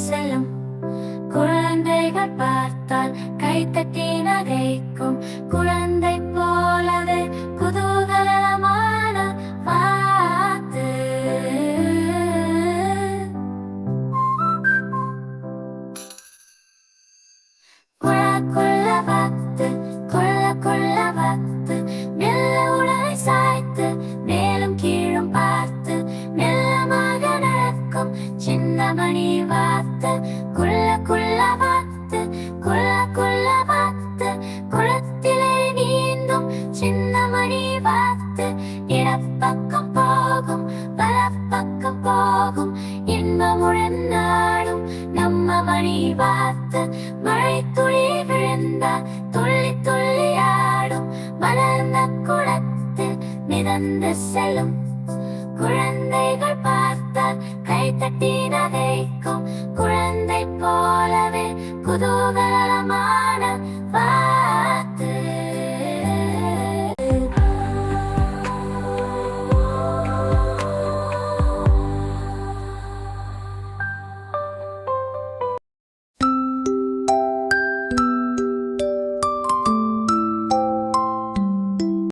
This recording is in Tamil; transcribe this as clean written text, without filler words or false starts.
செல்லும். குழந்தைகள் பார்த்தால் கைத்தட்டி நகைக்கும். குழந்தை போலவே குதூகலமான வாத்து. குள்ள வாத்து, கொள்ள வாத்து, மெல்ல உடலை சாய்த்து மேலும் கீழும் பார்த்து மெல்லமாக நடக்கும் சின்ன மணி வாத்து. குள்ள வாத்து, குள்ள வாத்து, குளத்திலே நீந்தும் சின்ன மணி வாத்து. இடப்பக்கம் போகும், வலப்பக்கம் போகும், இன்பமுடன் நாடும் நம்ம மணி வாத்து. மழை துளி விழுந்தால் துள்ளி துள்ளி ஆடும், மலர்ந்த குளத்தில் மிதந்து செல்லும். குழந்தைகள் பார்த்தால் கைத்தட்டி நகைக்கும். குழந்தை போலவே குதூகலமான